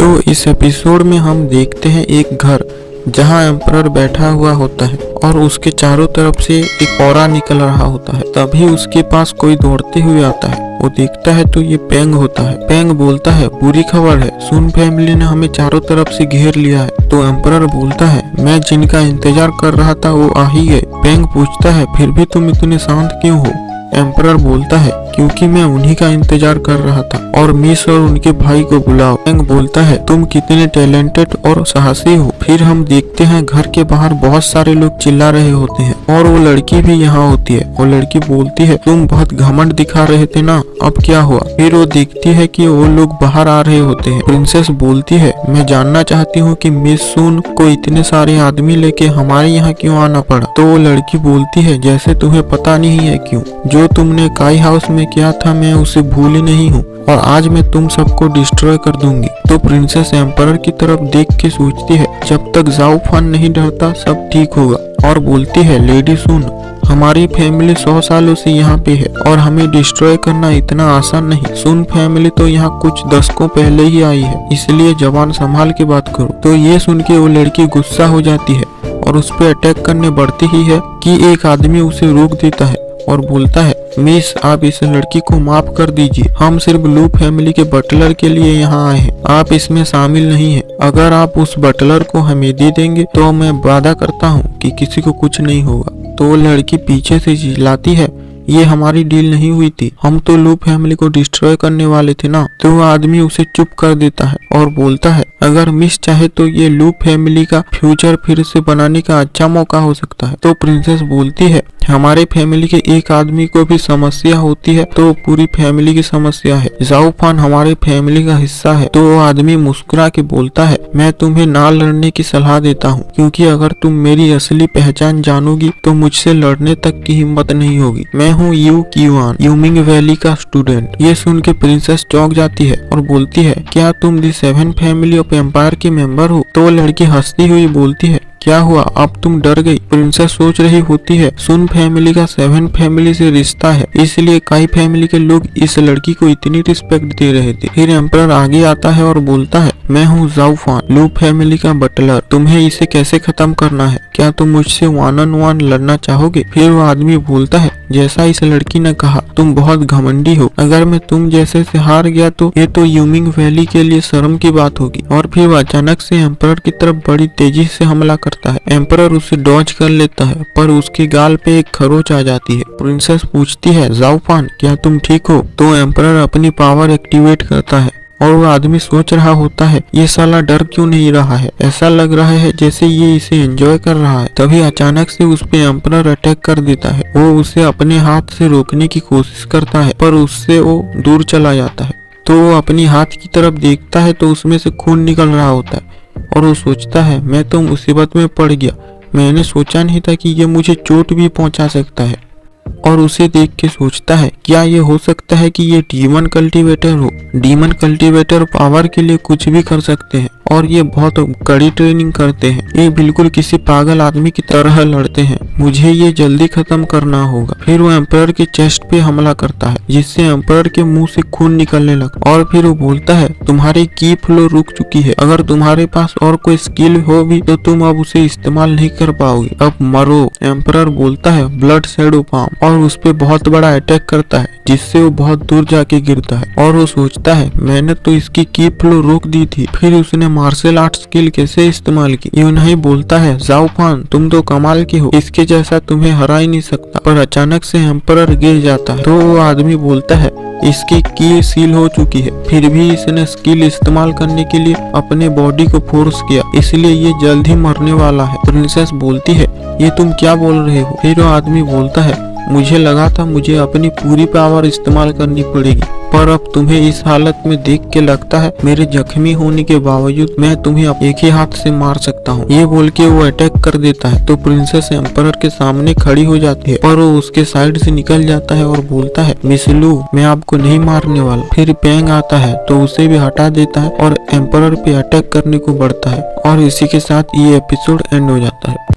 तो इस एपिसोड में हम देखते हैं एक घर जहां एम्परर बैठा हुआ होता है और उसके चारों तरफ से एक ऑरा निकल रहा होता है। तभी उसके पास कोई दौड़ते हुए आता है। वो देखता है तो ये पेंग होता है। पेंग बोलता है, बुरी खबर है, सुन फैमिली ने हमें चारों तरफ से घेर लिया है। तो एम्परर बोलता है, मैं जिनका इंतजार कर रहा था वो आ ही गए। पेंग पूछता है, फिर भी तुम इतने शांत क्यों हो? एम्परर बोलता है, क्योंकि मैं उन्हीं का इंतजार कर रहा था और मिस और उनके भाई को बुलाओ। पेंग बोलता है, तुम कितने टैलेंटेड और साहसी हो। फिर हम देखते हैं घर के बाहर बहुत सारे लोग चिल्ला रहे होते हैं और वो लड़की भी यहाँ होती है। वो लड़की बोलती है, तुम बहुत घमंड दिखा रहे थे ना, अब क्या हुआ? फिर वो देखती है कि वो लोग बाहर आ रहे होते हैं। प्रिंसेस बोलती है, मैं जानना चाहती हूँ कि मिस सुन को इतने सारे आदमी लेके हमारे यहाँ क्यों आना पड़ा? तो वो लड़की बोलती है, जैसे तुम्हें पता नहीं है क्यों? जो तुमने काई हाउस में किया था मैं उसे भूली नहीं हूँ और आज मैं तुम सबको डिस्ट्रॉय कर दूंगी। तो प्रिंसेस एम्परर की तरफ देख के सोचती है, जब तक जाओ फान नहीं डरता सब ठीक होगा। और बोलती है, लेडी सुन, हमारी फैमिली 100 सालों से यहाँ पे है और हमें डिस्ट्रॉय करना इतना आसान नहीं। सुन फैमिली तो यहाँ कुछ दशकों पहले ही आई है, इसलिए जबान संभाल के बात करो। तो ये सुन के वो लड़की गुस्सा हो जाती है और उस पर अटैक करने बढ़ती ही है कि एक आदमी उसे रोक देता है और बोलता है, मिस आप इस लड़की को माफ कर दीजिए। हम सिर्फ लू फैमिली के बटलर के लिए यहाँ आए हैं, आप इसमें शामिल नहीं हैं। अगर आप उस बटलर को हमें दे देंगे तो मैं वादा करता हूँ कि किसी को कुछ नहीं होगा। तो वो लड़की पीछे से चिल्लाती है, ये हमारी डील नहीं हुई थी, हम तो लू फैमिली को डिस्ट्रॉय करने वाले थे ना। तो वो आदमी उसे चुप कर देता है और बोलता है, अगर मिस चाहे तो ये लू फैमिली का फ्यूचर फिर से बनाने का अच्छा मौका हो सकता है। तो प्रिंसेस बोलती है, हमारे फैमिली के एक आदमी को भी समस्या होती है तो पूरी फैमिली की समस्या है। जाओ फान हमारे फैमिली का हिस्सा है। तो वो आदमी मुस्कुरा के बोलता है, मैं तुम्हें ना लड़ने की सलाह देता हूँ, क्योंकि अगर तुम मेरी असली पहचान जानोगी तो मुझसे लड़ने तक की हिम्मत नहीं होगी। मैं हूँ यू क्यूआन, यूमिंग वैली का स्टूडेंट। ये सुन के प्रिंसेस चौंक जाती है और बोलती है, क्या तुम दी 7 फैमिली ऑफ एम्पायर के मेंबर हो? तो वो लड़की हंसती हुई बोलती है, क्या हुआ, अब तुम डर गई? प्रिंसेस सोच रही होती है, सुन फैमिली का 7 फैमिली से रिश्ता है, इसलिए काई फैमिली के लोग इस लड़की को इतनी रिस्पेक्ट दे रहे थे। फिर एम्परर आगे आता है और बोलता है, मैं हूँ जाओ फान, लू फैमिली का बटलर। तुम्हें इसे कैसे खत्म करना है? क्या तुम मुझसे 1-on-1 लड़ना चाहोगे? फिर वो आदमी बोलता है, जैसा इस लड़की ने कहा, तुम बहुत घमंडी हो। अगर मैं तुम जैसे से हार गया तो ये तो यूमिंग वैली के लिए शर्म की बात होगी। और फिर वो अचानक से एम्परर की तरफ बड़ी तेजी से हमला करता है। एम्परर उसे डॉज कर लेता है पर उसके गाल पे एक खरोच आ जाती है। प्रिंसेस पूछती है, जाओ फान क्या तुम ठीक हो? तो एम्परर अपनी पावर एक्टिवेट करता है और वो आदमी सोच रहा होता है, ये साला डर क्यों नहीं रहा है? ऐसा लग रहा है जैसे ये इसे एंजॉय कर रहा है। तभी अचानक से उस पे एम्परर अटैक कर देता है। वो उसे अपने हाथ से रोकने की कोशिश करता है पर उससे वो दूर चला जाता है। तो वो अपनी हाथ की तरफ देखता है तो उसमें से खून निकल रहा होता है और वो सोचता है, मैं तो मुसीबत में पड़ गया। मैंने सोचा नहीं था कि ये मुझे चोट भी पहुंचा सकता है। और उसे देख के सोचता है, क्या ये हो सकता है कि ये डीमन कल्टीवेटर हो? डीमन कल्टीवेटर पावर के लिए कुछ भी कर सकते हैं और ये बहुत कड़ी ट्रेनिंग करते हैं। ये बिल्कुल किसी पागल आदमी की तरह लड़ते हैं। मुझे ये जल्दी खत्म करना होगा। फिर वो एम्परर के चेस्ट पे हमला करता है जिससे एम्परर के मुंह से खून निकलने लगा। और फिर वो बोलता है, तुम्हारी की फ्लो रुक चुकी है। अगर तुम्हारे पास और कोई स्किल हो भी तो तुम अब उसे इस्तेमाल नहीं कर पाओगे, अब मरो। एम्परर बोलता है, ब्लड शैडो पाम, और उस पे बहुत बड़ा अटैक करता है जिससे वो बहुत दूर जाके गिरता है। और वो सोचता है, मैंने तो इसकी की फ्लो रोक दी थी, फिर उसने मार्शल आर्ट स्किल कैसे इस्तेमाल की? यूं नहीं बोलता है, जाओ फान तुम तो कमाल के हो, इसके जैसा तुम्हें हरा ही नहीं सकता। पर अचानक से एम्परर गिर जाता है। तो वो आदमी बोलता है, इसकी की सील हो चुकी है, फिर भी इसने स्किल इस्तेमाल करने के लिए अपने बॉडी को फोर्स किया, इसलिए ये जल्द ही मरने वाला है। प्रिंसेस बोलती है, ये तुम क्या बोल रहे हो? फिर वो आदमी बोलता है, मुझे लगा था मुझे अपनी पूरी पावर इस्तेमाल करनी पड़ेगी, पर अब तुम्हें इस हालत में देख के लगता है मेरे जख्मी होने के बावजूद मैं तुम्हें एक ही हाथ से मार सकता हूँ। ये बोल के वो अटैक कर देता है। तो प्रिंसेस एम्परर के सामने खड़ी हो जाती है और वो उसके साइड से निकल जाता है और बोलता है, मिस लू मैं आपको नहीं मारने वाला। फिर पेंग आता है तो उसे भी हटा देता है और एम्परर पे अटैक करने को बढ़ता है। और इसी के साथ ये एपिसोड एंड हो जाता है।